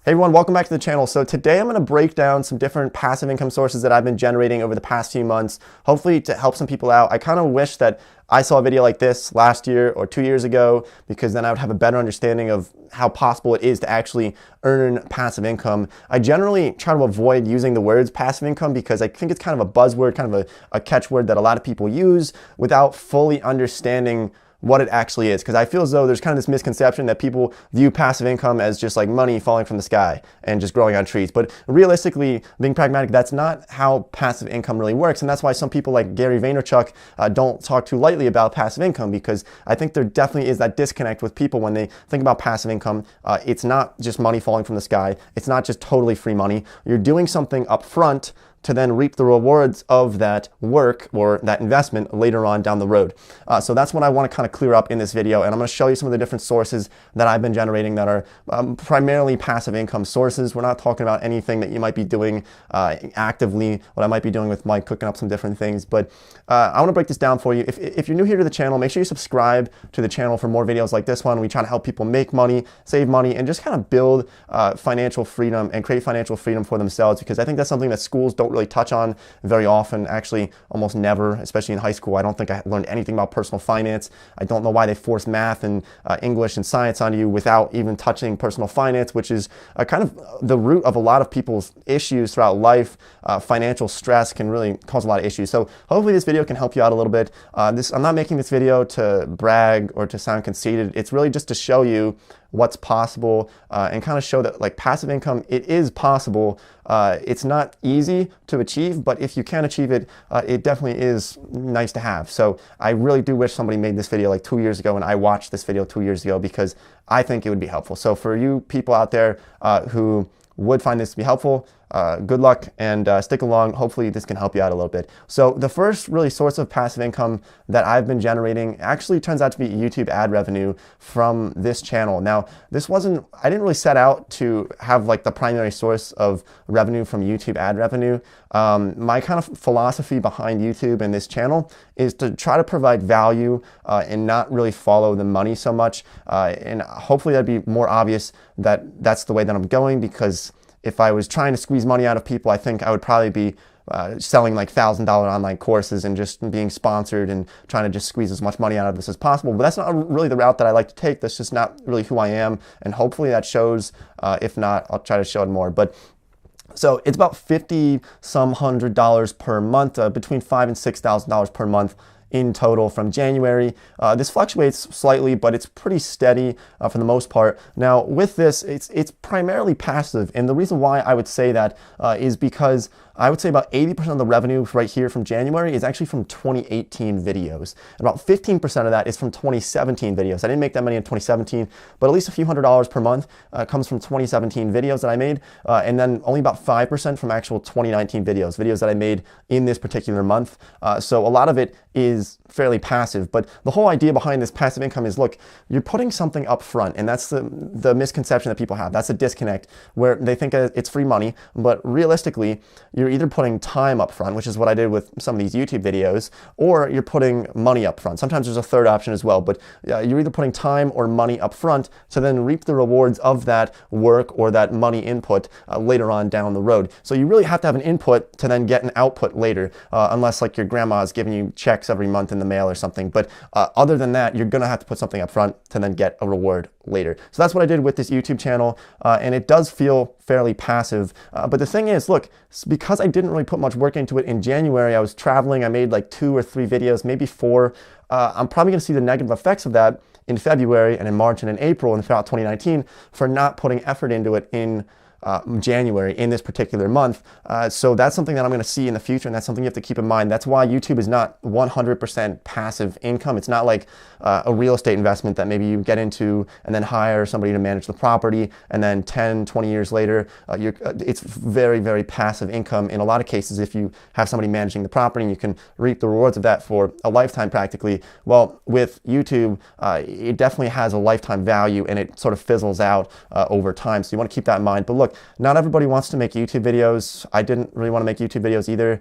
Hey everyone, welcome back to the channel. So today I'm going to break down some different passive income sources that I've been generating over the past few months, hopefully to help some people out. I kind of wish that I saw a video like this last year or 2 years ago, because then I would have a better understanding of how possible it is to actually earn passive income. I generally try to avoid using the words passive income because I think it's kind of a buzzword, kind of a catchword that a lot of people use without fully understanding what it actually is, because I feel as though there's kind of this misconception that people view passive income as just like money falling from the sky and just growing on trees. But realistically, being pragmatic, that's not how passive income really works. And that's why some people like Gary Vaynerchuk don't talk too lightly about passive income, because I think there definitely is that disconnect with people when they think about passive income. It's not just money falling from the sky. It's not just totally free money. You're doing something up front to then reap the rewards of that work or that investment later on down the road. So that's what I want to kind of clear up in this video, and I'm going to show you some of the different sources that I've been generating that are primarily passive income sources. We're not talking about anything that you might be doing actively, what I might be doing with Mike, cooking up some different things, but I want to break this down for you. If you're new here to the channel, make sure you subscribe to the channel for more videos like this one. We try to help people make money, save money, and just kind of build financial freedom and create financial freedom for themselves, because I think that's something that schools don't really touch on very often, actually almost never, especially in high school. I don't think I learned anything about personal finance. I don't know why they force math and English and science on you without even touching personal finance, which is kind of the root of a lot of people's issues throughout life. Financial stress can really cause a lot of issues. So hopefully this video can help you out a little bit. I'm not making this video to brag or to sound conceited. It's really just to show you what's possible and kind of show that like passive income, it is possible. It's not easy to achieve, but if you can achieve it, it definitely is nice to have. So I really do wish somebody made this video like 2 years ago, and I watched this video 2 years ago because I think it would be helpful. So for you people out there who would find this to be helpful, good luck and stick along. Hopefully this can help you out a little bit. So the first really source of passive income that I've been generating actually turns out to be YouTube ad revenue from this channel. Now, I didn't really set out to have like the primary source of revenue from YouTube ad revenue. My kind of philosophy behind YouTube and this channel is to try to provide value and not really follow the money so much. And hopefully that'd be more obvious that that's the way that I'm going, because if I was trying to squeeze money out of people, I think I would probably be selling like $1,000 online courses and just being sponsored and trying to just squeeze as much money out of this as possible. But that's not really the route that I like to take. That's just not really who I am. And hopefully that shows. If not, I'll try to show it more. But so it's about $50-some hundred per month, between $5,000 and $6,000 per month in total from January. This fluctuates slightly, but it's pretty steady for the most part. Now with this, it's primarily passive, and the reason why I would say that is because I would say about 80% of the revenue right here from January is actually from 2018 videos. And about 15% of that is from 2017 videos. I didn't make that money in 2017, but at least a few $100s per month comes from 2017 videos that I made, and then only about 5% from actual 2019 videos that I made in this particular month. So a lot of it is fairly passive, but the whole idea behind this passive income is, look, you're putting something up front, and that's the misconception that people have. That's a disconnect where they think it's free money, but realistically, you're either putting time up front, which is what I did with some of these YouTube videos, or you're putting money up front. Sometimes there's a third option as well, but you're either putting time or money up front to then reap the rewards of that work or that money input later on down the road. So you really have to have an input to then get an output later, unless like your grandma's giving you checks every month in the mail or something. But other than that, you're gonna have to put something up front to then get a reward later. So that's what I did with this YouTube channel, and it does feel fairly passive. But the thing is, look, because I didn't really put much work into it in January, I was traveling, I made like 2 or 3 videos, maybe 4. I'm probably gonna see the negative effects of that in February and in March and in April and throughout 2019 for not putting effort into it in January, in this particular month. So that's something that I'm going to see in the future, and that's something you have to keep in mind. That's why YouTube is not 100% passive income. It's not like a real estate investment that maybe you get into and then hire somebody to manage the property, and then 10, 20 years later, it's very, very passive income. In a lot of cases, if you have somebody managing the property, and you can reap the rewards of that for a lifetime practically. Well, with YouTube, it definitely has a lifetime value, and it sort of fizzles out over time. So you want to keep that in mind. But look, look, not everybody wants to make YouTube videos. I didn't really want to make YouTube videos either.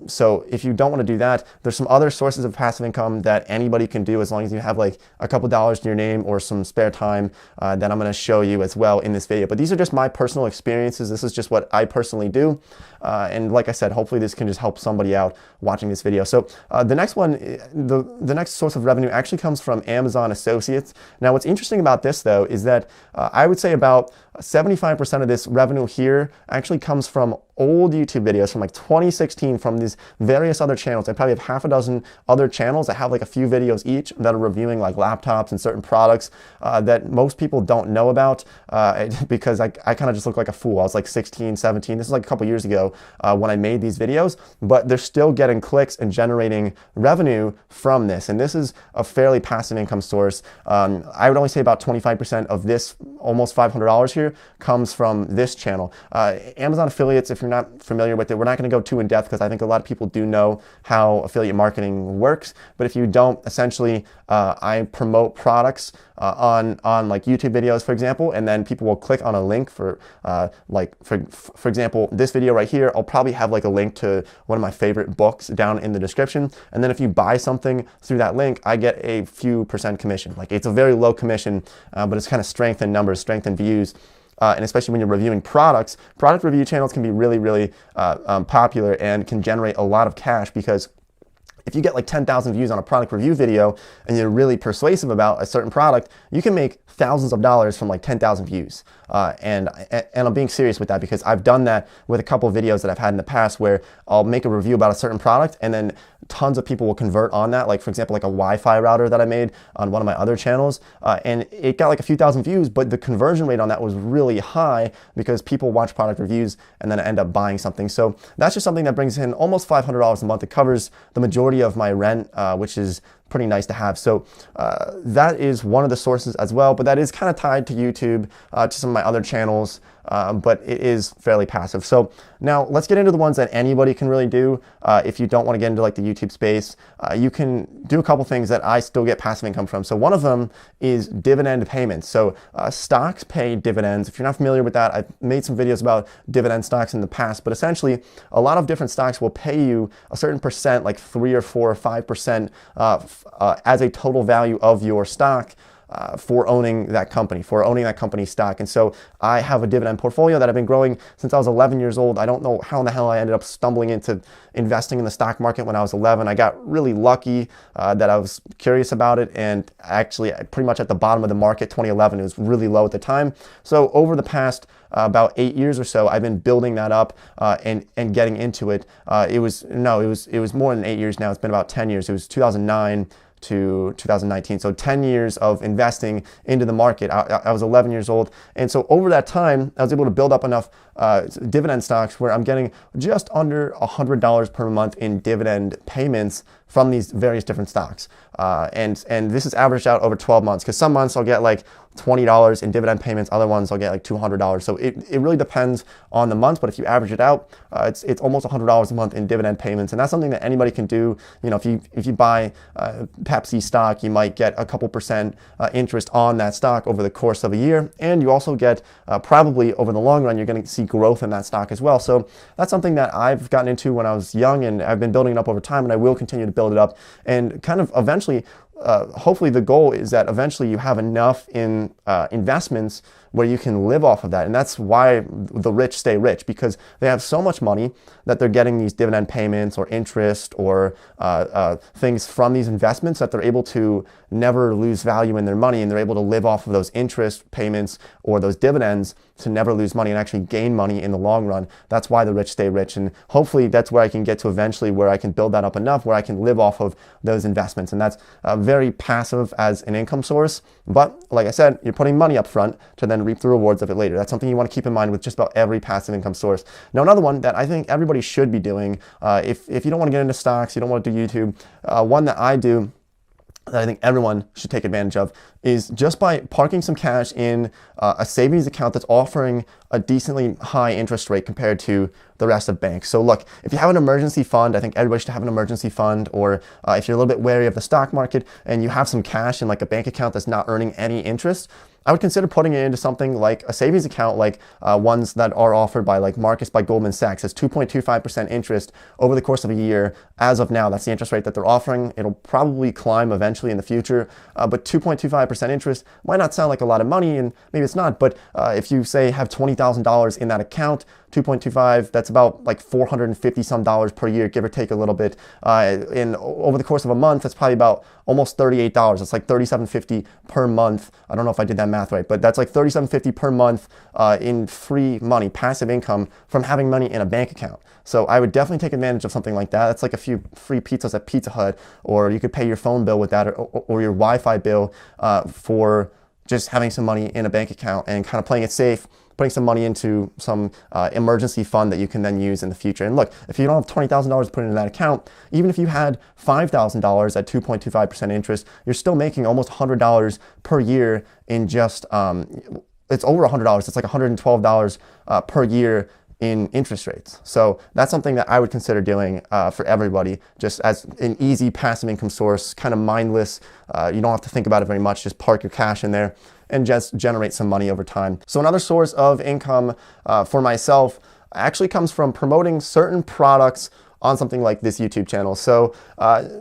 So if you don't want to do that, there's some other sources of passive income that anybody can do as long as you have like a couple dollars in your name or some spare time that I'm going to show you as well in this video. But these are just my personal experiences. This is just what I personally do. And like I said, hopefully this can just help somebody out watching this video. So the next one, the next source of revenue actually comes from Amazon Associates. Now what's interesting about this though is that I would say about 75% of this revenue here actually comes from old YouTube videos from like 2016 from these various other channels. I probably have half a dozen other channels that have like a few videos each that are reviewing like laptops and certain products that most people don't know about because I kind of just look like a fool. I was like 16, 17. This is like a couple years ago when I made these videos, but they're still getting clicks and generating revenue from this. And this is a fairly passive income source. I would only say about 25% of this almost $500 here comes from this channel. Amazon affiliates, if you're not familiar with it, we're not going to go too in depth because I think a lot of people do know how affiliate marketing works. But if you don't, essentially, I promote products on like YouTube videos, for example, and then people will click on a link for for example, this video right here, I'll probably have like a link to one of my favorite books down in the description. And then if you buy something through that link, I get a few percent commission. Like it's a very low commission, but it's kind of strength in numbers, strength in views. And especially when you're reviewing products, product review channels can be really popular and can generate a lot of cash because if you get like 10,000 views on a product review video and you're really persuasive about a certain product, you can make thousands of dollars from like 10,000 views. And I'm being serious with that because I've done that with a couple of videos that I've had in the past where I'll make a review about a certain product and then tons of people will convert on that. Like for example, like a Wi-Fi router that I made on one of my other channels. And it got like a few thousand views, but the conversion rate on that was really high because people watch product reviews and then end up buying something. So that's just something that brings in almost $500 a month. It covers the majority of my rent, which is pretty nice to have. So that is one of the sources as well, but that is kind of tied to YouTube, to some of my other channels, but it is fairly passive. So now let's get into the ones that anybody can really do. If you don't want to get into like the YouTube space, you can do a couple things that I still get passive income from. So one of them is dividend payments. So stocks pay dividends. If you're not familiar with that, I've made some videos about dividend stocks in the past, but essentially a lot of different stocks will pay you a certain percent, like 3 or 4 or 5% as a total value of your stock for owning that company, stock. And so I have a dividend portfolio that I've been growing since I was 11 years old. I don't know how in the hell I ended up stumbling into investing in the stock market when I was 11. I got really lucky that I was curious about it, and actually pretty much at the bottom of the market, 2011, it was really low at the time. So over the past about 8 years or so, I've been building that up and getting into it. It was more than 8 years now. It's been about 10 years. It was 2009 to 2019. So 10 years of investing into the market. I was 11 years old. And so over that time, I was able to build up enough dividend stocks where I'm getting just under $100 per month in dividend payments from these various different stocks. And this is averaged out over 12 months because some months I'll get like $20 in dividend payments, other ones I'll get like $200. So it really depends on the month, but if you average it out, it's almost $100 a month in dividend payments. And that's something that anybody can do. You know, if you buy Pepsi stock, you might get a couple percent interest on that stock over the course of a year. And you also get probably over the long run, you're going to see growth in that stock as well. So that's something that I've gotten into when I was young, and I've been building it up over time, and I will continue to build it up and kind of eventually hopefully the goal is that eventually you have enough in investments where you can live off of that. And that's why the rich stay rich, because they have so much money that they're getting these dividend payments or interest or things from these investments that they're able to never lose value in their money, and they're able to live off of those interest payments or those dividends to never lose money and actually gain money in the long run. That's why the rich stay rich. And hopefully that's where I can get to eventually, where I can build that up enough where I can live off of those investments. And that's very passive as an income source. But like I said, you're putting money up front to then reap the rewards of it later. That's something you want to keep in mind with just about every passive income source. Now, another one that I think everybody should be doing, if you don't want to get into stocks, you don't want to do YouTube, one that I do that I think everyone should take advantage of is just by parking some cash in a savings account that's offering a decently high interest rate compared to the rest of banks. So look, if you have an emergency fund, I think everybody should have an emergency fund, or if you're a little bit wary of the stock market and you have some cash in like a bank account that's not earning any interest, I would consider putting it into something like a savings account, like ones that are offered by like Marcus by Goldman Sachs. It's 2.25% interest over the course of a year. As of now, that's the interest rate that they're offering. It'll probably climb eventually in the future, but 2.25% interest might not sound like a lot of money, and maybe it's not, but if you say have $20,000 in that account, 2.25, that's about like $450 some per year, give or take a little bit. Over the course of a month, that's probably about almost $38. It's like $37.50 per month. I don't know if I did that math right, but that's like $37.50 per month in free money, passive income from having money in a bank account. So I would definitely take advantage of something like that. That's like a few free pizzas at Pizza Hut, or you could pay your phone bill with that, or your Wi-Fi bill for just having some money in a bank account and kind of playing it safe, putting some money into some emergency fund that you can then use in the future. And look, if you don't have $20,000 to put into that account, even if you had $5,000 at 2.25% interest, you're still making almost $100 per year in just, it's over $100. It's like $112 per year in interest rates. So that's something that I would consider doing for everybody, just as an easy passive income source, kind of mindless. You don't have to think about it very much. Just park your cash in there and just generate some money over time. So another source of income for myself actually comes from promoting certain products on something like this YouTube channel. So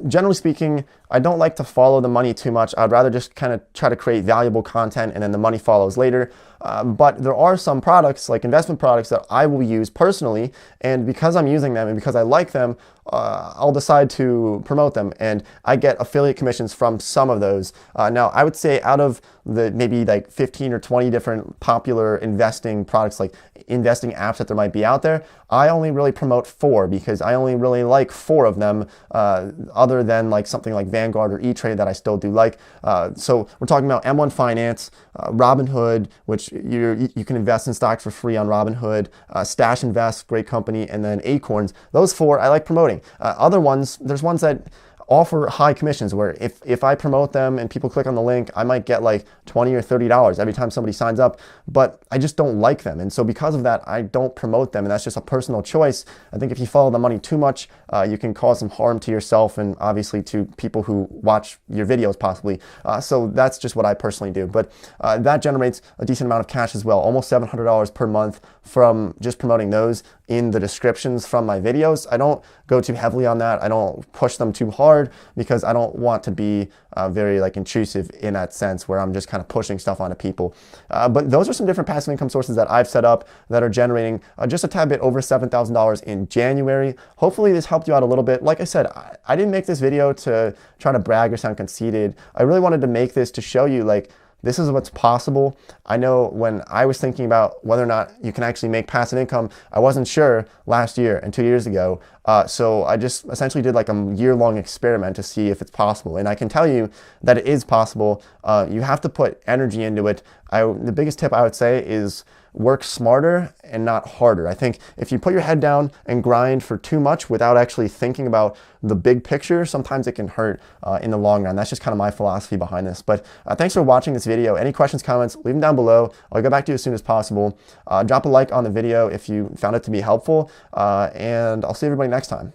generally speaking, I don't like to follow the money too much. I'd rather just kind of try to create valuable content and then the money follows later. But there are some products, like investment products, that I will use personally, and because I'm using them and because I like them, I'll decide to promote them, and I get affiliate commissions from some of those. Now, I would say out of the maybe like 15 or 20 different popular investing products, like investing apps that there might be out there, I only really promote 4 because I only really like 4 of them, other than like something like Vanguard or E-Trade that I still do like. So we're talking about M1 Finance, Robinhood, which you can invest in stocks for free on Robinhood, Stash Invest, great company, and then Acorns. Those 4 I like promoting. Other ones, there's ones that offer high commissions where if I promote them and people click on the link, I might get like $20 or $30 every time somebody signs up, but I just don't like them. And so because of that, I don't promote them, and that's just a personal choice. I think if you follow the money too much, you can cause some harm to yourself and obviously to people who watch your videos possibly. So that's just what I personally do. But that generates a decent amount of cash as well, almost $700 per month from just promoting those in the descriptions from my videos. I don't go too heavily on that. I don't push them too hard because I don't want to be very like intrusive in that sense where I'm just kind of pushing stuff onto people. But those are some different passive income sources that I've set up that are generating just a tad bit over $7,000 in January. Hopefully this helped you out a little bit. Like I said, I didn't make this video to try to brag or sound conceited. I really wanted to make this to show you like, this is what's possible. I know when I was thinking about whether or not you can actually make passive income, I wasn't sure last year and 2 years ago. So I just essentially did like a year-long experiment to see if it's possible. And I can tell you that it is possible. You have to put energy into it. The biggest tip I would say is work smarter and not harder. I think if you put your head down and grind for too much without actually thinking about the big picture, sometimes it can hurt in the long run. That's just kind of my philosophy behind this. But thanks for watching this video. Any questions, comments, leave them down below. I'll get back to you as soon as possible. Drop a like on the video if you found it to be helpful, and I'll see everybody next time.